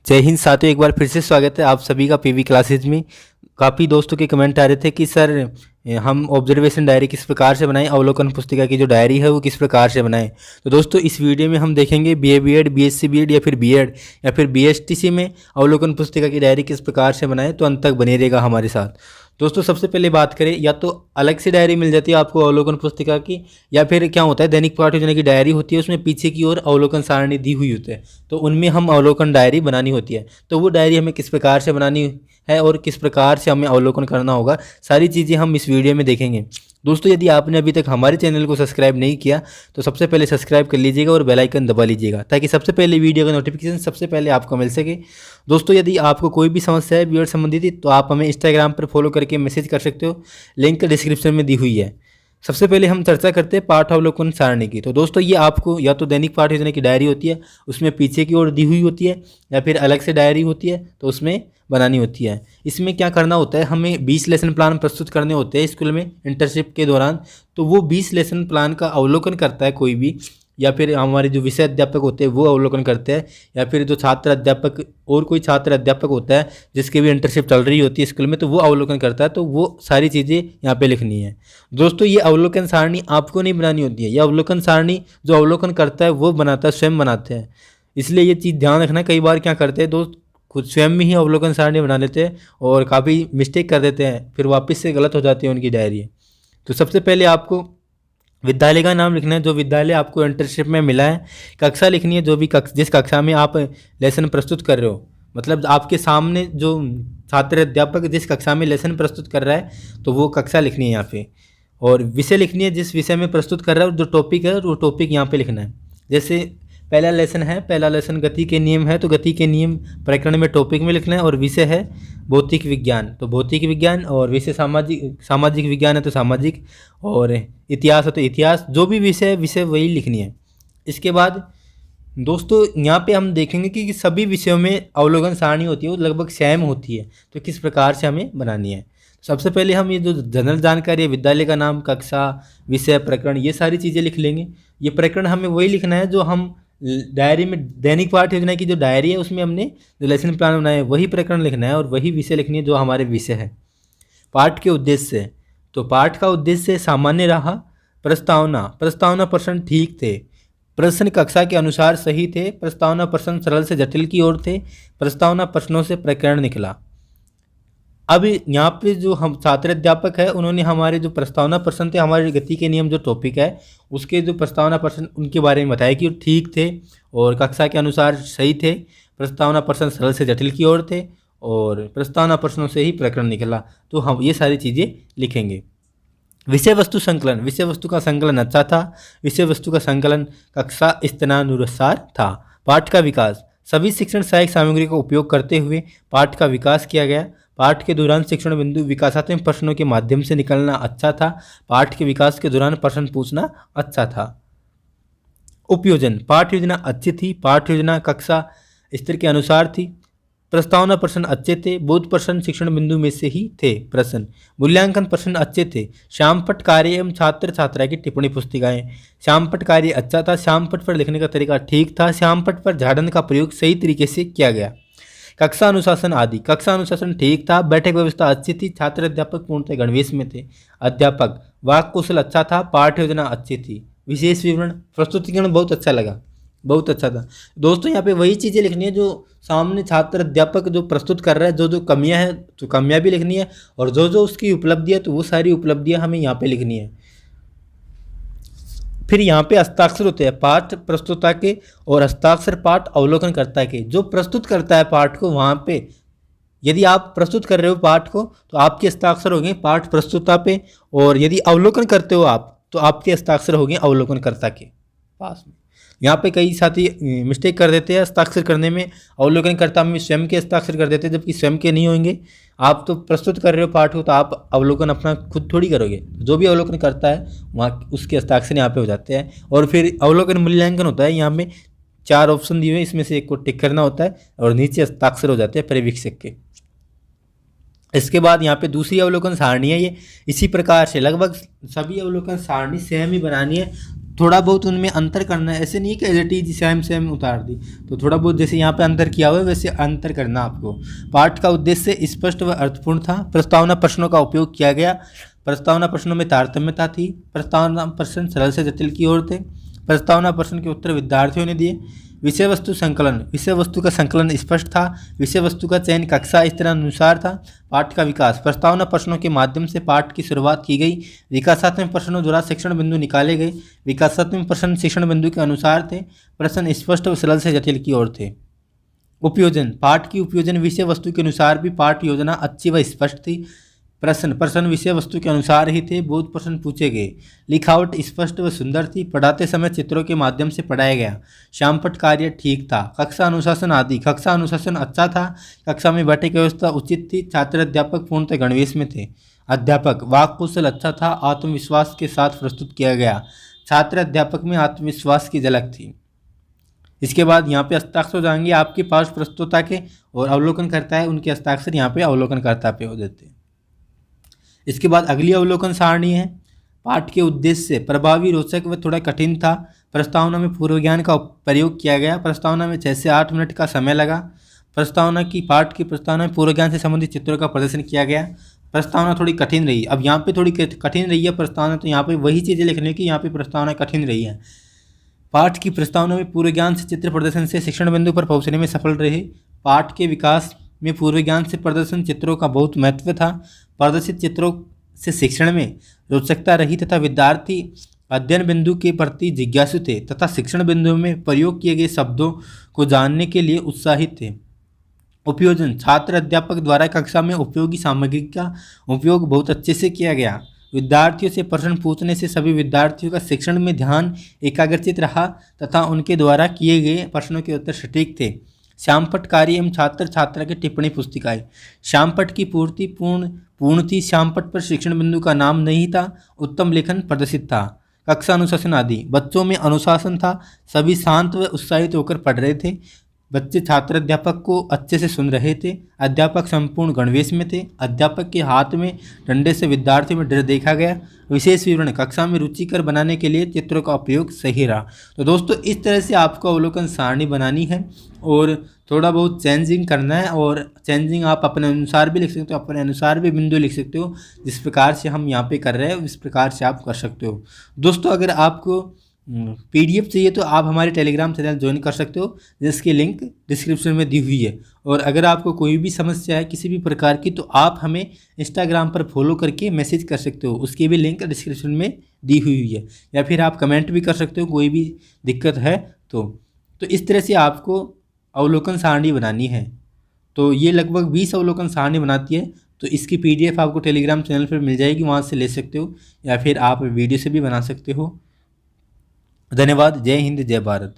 जय हिंद साथियों, एक बार फिर से स्वागत है आप सभी का पीवी क्लासेज में। काफ़ी दोस्तों के कमेंट आ रहे थे कि सर हम ऑब्जर्वेशन डायरी किस प्रकार से बनाएं, अवलोकन पुस्तिका की जो डायरी है वो किस प्रकार से बनाएं। तो दोस्तों इस वीडियो में हम देखेंगे बीए बीएड, बीएससी बीएड या फिर बीएड या फिर बीएसटीसी में अवलोकन पुस्तिका की डायरी किस प्रकार से बनाएं। तो अंत तक बने रहेगा हमारे साथ। दोस्तों सबसे पहले बात करें, या तो अलग से डायरी मिल जाती है आपको अवलोकन पुस्तिका की, या फिर क्या होता है दैनिक पाठ योजना की डायरी होती है, उसमें पीछे की ओर अवलोकन सारणी दी हुई होती है, तो उनमें हम अवलोकन डायरी बनानी होती है। तो वो डायरी हमें किस प्रकार से बनानी है और किस प्रकार से हमें अवलोकन करना होगा, सारी चीज़ें हम इस वीडियो में देखेंगे। दोस्तों यदि आपने अभी तक हमारे चैनल को सब्सक्राइब नहीं किया तो सबसे पहले सब्सक्राइब कर लीजिएगा और बेल आइकन दबा लीजिएगा, ताकि सबसे पहले वीडियो का नोटिफिकेशन सबसे पहले आपको मिल सके। दोस्तों यदि आपको कोई भी समस्या है बीएड संबंधित तो आप हमें इंस्टाग्राम पर फॉलो करके मैसेज कर सकते हो, लिंक डिस्क्रिप्शन में दी हुई है। सबसे पहले हम चर्चा करते हैं पाठ अवलोकन सारणी की। तो दोस्तों ये आपको या तो दैनिक पाठ योजना की डायरी होती है, उसमें पीछे की ओर दी हुई होती है, या फिर अलग से डायरी होती है तो उसमें बनानी होती है। इसमें क्या करना होता है, हमें 20 लेसन प्लान प्रस्तुत करने होते हैं स्कूल में इंटर्नशिप के दौरान। तो वो 20 लेसन प्लान का अवलोकन करता है कोई भी, या फिर हमारे जो विषय अध्यापक होते हैं वो अवलोकन करते हैं, या फिर जो छात्र अध्यापक और कोई छात्र अध्यापक होता है जिसकी भी इंटर्नशिप चल रही होती है स्कूल में, तो वो अवलोकन करता है। तो वो सारी चीज़ें यहाँ पे लिखनी है। दोस्तों ये अवलोकन सारणी आपको नहीं बनानी होती है, ये अवलोकन सारणी जो अवलोकन करता है वो बनाता है, स्वयं बनाते हैं। इसलिए ये चीज़ ध्यान रखना, कई बार क्या करते हैं दोस्त खुद स्वयं में ही अवलोकन सारणी बना लेते हैं और काफ़ी मिस्टेक कर देते हैं, फिर वापस से गलत हो जाती है उनकी डायरी। तो सबसे पहले आपको विद्यालय का नाम लिखना है, जो विद्यालय आपको इंटर्नशिप में मिला है। कक्षा लिखनी है, जो भी जिस कक्षा में आप लेसन प्रस्तुत कर रहे हो, मतलब आपके सामने जो छात्र अध्यापक जिस कक्षा में लेसन प्रस्तुत कर रहा है तो वो कक्षा लिखनी है यहाँ पे। और विषय लिखनी है, जिस विषय में प्रस्तुत कर रहा है जो टॉपिक है वो टॉपिक यहाँ पे लिखना है। जैसे पहला लेसन गति के नियम है, तो गति के नियम प्रकरण में टॉपिक में लिखना है। और विषय है भौतिक विज्ञान, तो भौतिक विज्ञान। और विषय सामाजिक विज्ञान है तो सामाजिक, और इतिहास है तो इतिहास। जो भी विषय वही लिखनी है। इसके बाद दोस्तों यहाँ पे हम देखेंगे कि सभी विषयों में अवलोकन सारणी होती है वो लगभग सेम होती है, तो किस प्रकार से हमें बनानी है। सबसे पहले हम ये जो जनरल जानकारी है, विद्यालय का नाम, कक्षा, विषय, प्रकरण, ये सारी चीज़ें लिख लेंगे। ये प्रकरण हमें वही लिखना है जो हम डायरी में, दैनिक पाठ योजना की जो डायरी है उसमें हमने जो लेसन प्लान बनाया है वही प्रकरण लिखना है, और वही विषय लिखनी है जो हमारे विषय है। पाठ के उद्देश्य, तो पाठ का उद्देश्य सामान्य रहा। प्रस्तावना प्रश्न ठीक थे, प्रश्न कक्षा के अनुसार सही थे, प्रस्तावना प्रश्न सरल से जटिल की ओर थे, प्रस्तावना प्रश्नों से प्रकरण निकला। अब यहाँ पे जो हम छात्र अध्यापक है उन्होंने हमारे जो प्रस्तावना प्रश्न थे, हमारे गति के नियम जो टॉपिक है उसके जो प्रस्तावना प्रश्न उनके बारे में बताया कि वो ठीक थे और कक्षा के अनुसार सही थे, प्रस्तावना प्रश्न सरल से जटिल की ओर थे, और प्रस्तावना प्रश्नों से ही प्रकरण निकला। तो हम ये सारी चीज़ें लिखेंगे। विषय वस्तु संकलन, विषय वस्तु का संकलन अच्छा था, विषय वस्तु का संकलन कक्षा इष्टानुसार था। पाठ का विकास, सभी शिक्षण सहायक सामग्री का उपयोग करते हुए पाठ का विकास किया गया। पाठ के दौरान शिक्षण बिंदु विकासात्मक प्रश्नों के माध्यम से निकलना अच्छा था। पाठ के विकास के दौरान प्रश्न पूछना अच्छा था। उपयोजन, पाठ योजना अच्छी थी, पाठ योजना कक्षा स्तर के अनुसार थी, प्रस्तावना प्रश्न अच्छे थे, बोध प्रश्न शिक्षण बिंदु में से ही थे। प्रश्न मूल्यांकन प्रश्न अच्छे थे। श्यामपट्ट कार्य एवं छात्र छात्रा की टिप्पणी पुस्तिकाएं, श्यामपट्ट कार्य अच्छा था, श्यामपट्ट पर लिखने का तरीका ठीक था, श्यामपट्ट पर झाड़न का प्रयोग सही तरीके से किया गया। कक्षा अनुशासन आदि, कक्षा अनुशासन ठीक था, बैठक व्यवस्था अच्छी थी, छात्र अध्यापक पूर्णतः गणवेश में थे। अध्यापक वाक कौशल अच्छा था, पाठ्य योजना अच्छी थी। विशेष विवरण, प्रस्तुतिकरण बहुत अच्छा लगा, बहुत अच्छा था। दोस्तों यहाँ पे वही चीज़ें लिखनी है जो सामने छात्र अध्यापक जो प्रस्तुत कर रहा है, जो कमियां है तो कमियां भी लिखनी है, और जो उसकी उपलब्धि है तो वो सारी उपलब्धियां हमें यहाँ पे लिखनी है। फिर यहाँ पे हस्ताक्षर होते हैं पाठ प्रस्तुता के, और हस्ताक्षर पाठ अवलोकनकर्ता के। जो प्रस्तुत करता है पाठ को, वहाँ पे यदि आप प्रस्तुत कर रहे हो पाठ को तो आपके हस्ताक्षर होंगे पाठ प्रस्तुता पे, और यदि अवलोकन करते हो आप तो आपके हस्ताक्षर होंगे अवलोकनकर्ता के पास में। यहाँ पे कई साथी मिस्टेक कर देते हैं हस्ताक्षर करने में, अवलोकनकर्ता में स्वयं के हस्ताक्षर कर देते हैं, जबकि स्वयं के नहीं होंगे। आप तो प्रस्तुत कर रहे हो पाठ को तो आप अवलोकन अपना खुद थोड़ी करोगे, जो भी अवलोकन करता है वहाँ उसके हस्ताक्षर यहाँ पे हो जाते हैं। और फिर अवलोकन मूल्यांकन होता है, यहाँ में 4 ऑप्शन दिए हुए, इसमें से एक को टिक करना होता है और नीचे हस्ताक्षर हो जाते हैं पर्यवेक्षक के। इसके बाद यहाँ पे दूसरी अवलोकन सारणी है, ये इसी प्रकार से लगभग सभी अवलोकन सारणी सेम ही बनानी है। थोड़ा बहुत उनमें अंतर करना है, ऐसे नहीं है कि एज इट इज सेम उतार दी। तो थोड़ा बहुत जैसे यहाँ पे अंतर किया हुआ है वैसे अंतर करना आपको। पाठ का उद्देश्य स्पष्ट व अर्थपूर्ण था। प्रस्तावना प्रश्नों का उपयोग किया गया। प्रस्तावना प्रश्नों में तारतम्यता थी। प्रस्तावना प्रश्न सरल से जटिल की ओर थे। प्रस्तावना प्रश्न के उत्तर विद्यार्थियों ने दिए। विषय वस्तु संकलन, विषय वस्तु का संकलन स्पष्ट था। विषय वस्तु का चयन कक्षा स्तर अनुसार था। पाठ का विकास, प्रस्तावना प्रश्नों के माध्यम से पाठ की शुरुआत की गई। विकासात्मक प्रश्नों द्वारा शिक्षण बिंदु निकाले गए। विकासात्मक प्रश्न शिक्षण बिंदु के अनुसार थे। प्रश्न स्पष्ट व सरल से जटिल की ओर थे। उपयोजन, पाठ की उपयोजन विषय वस्तु के अनुसार भी पाठ योजना अच्छी व स्पष्ट थी। प्रश्न विषय वस्तु के अनुसार ही थे। बहुत प्रश्न पूछे गए। लिखावट स्पष्ट व सुंदर थी। पढ़ाते समय चित्रों के माध्यम से पढ़ाया गया। श्यामपट्ट कार्य ठीक था। कक्षा अनुशासन आदि, कक्षा अनुशासन अच्छा था। कक्षा में बैठक व्यवस्था उचित थी। छात्र अध्यापक पूर्णतः गणवेश में थे। अध्यापक, वाक कौशल अच्छा था। आत्मविश्वास के साथ प्रस्तुत किया गया। छात्र अध्यापक में आत्मविश्वास की झलक थी। इसके बाद यहाँ पे हस्ताक्षर जाएंगे आपके पास प्रस्तुता के, और अवलोकन करता है उनके हस्ताक्षर यहाँ पे अवलोकनकर्ता पे हो देते हैं। इसके बाद अगली अवलोकन सारणी है। पाठ के उद्देश्य प्रभावी, रोचक व थोड़ा कठिन था। प्रस्तावना में पूर्व ज्ञान का प्रयोग किया गया। प्रस्तावना में 6 से 8 मिनट का समय लगा। पाठ की प्रस्तावना में पूर्व ज्ञान से संबंधित चित्रों का प्रदर्शन किया गया। प्रस्तावना थोड़ी कठिन रही। अब यहाँ पे थोड़ी कठिन रही है प्रस्तावना, तो यहाँ पे वही चीज़ें लिखने की, यहाँ पे प्रस्तावना कठिन रही है। पाठ की प्रस्तावना में पूर्व ज्ञान से चित्र प्रदर्शन से शिक्षण बिंदु पर पहुँचने में सफल रहे। पाठ के विकास में पूर्व ज्ञान से प्रदर्शन चित्रों का बहुत महत्व था। प्रदर्शित चित्रों से शिक्षण में रोचकता रही तथा विद्यार्थी अध्ययन बिंदु के प्रति जिज्ञासु थे तथा शिक्षण बिंदु में प्रयोग किए गए शब्दों को जानने के लिए उत्साहित थे। उपयोजन, छात्र अध्यापक द्वारा कक्षा में उपयोगी सामग्री का उपयोग बहुत अच्छे से किया गया। विद्यार्थियों से प्रश्न पूछने से सभी विद्यार्थियों का शिक्षण में ध्यान एकाग्रचित रहा तथा उनके द्वारा किए गए प्रश्नों के उत्तर सटीक थे। श्यामपट्ट कार्य एवं छात्र छात्रा की टिप्पणी पुस्तिकाएं, श्यामपट्ट की पूर्ति पूर्ण थी। श्यामपट्ट पर शिक्षण बिंदु का नाम नहीं था। उत्तम लेखन प्रदर्शित था। कक्षा अनुशासन आदि, बच्चों में अनुशासन था। सभी शांत व उत्साहित होकर पढ़ रहे थे। बच्चे छात्र अध्यापक को अच्छे से सुन रहे थे। अध्यापक संपूर्ण गणवेश में थे। अध्यापक के हाथ में डंडे से विद्यार्थियों में डर देखा गया। विशेष विवरण, कक्षा में रुचिकर बनाने के लिए चित्रों का उपयोग सही रहा। तो दोस्तों इस तरह से आपको अवलोकन सारणी बनानी है और थोड़ा बहुत चेंजिंग करना है, और चेंजिंग आप अपने अनुसार भी लिख सकते हो, अपने अनुसार भी बिंदु लिख सकते हो। जिस प्रकार से हम यहाँ पे कर रहे हैं उस प्रकार से आप कर सकते हो। दोस्तों अगर आपको PDF चाहिए तो आप हमारे टेलीग्राम चैनल ज्वाइन कर सकते हो, जिसकी लिंक डिस्क्रिप्शन में दी हुई है। और अगर आपको कोई भी समस्या है किसी भी प्रकार की, तो आप हमें इंस्टाग्राम पर फॉलो करके मैसेज कर सकते हो, उसकी भी लिंक डिस्क्रिप्शन में दी हुई है। या फिर आप कमेंट भी कर सकते हो, कोई भी दिक्कत है तो इस तरह से आपको अवलोकन सारणी बनानी है। तो ये लगभग 20 अवलोकन सारणी बनाती है। तो इसकी PDF आपको टेलीग्राम चैनल पर मिल जाएगी, वहाँ से ले सकते हो, या फिर आप वीडियो से भी बना सकते हो। धन्यवाद। जय हिंद, जय भारत।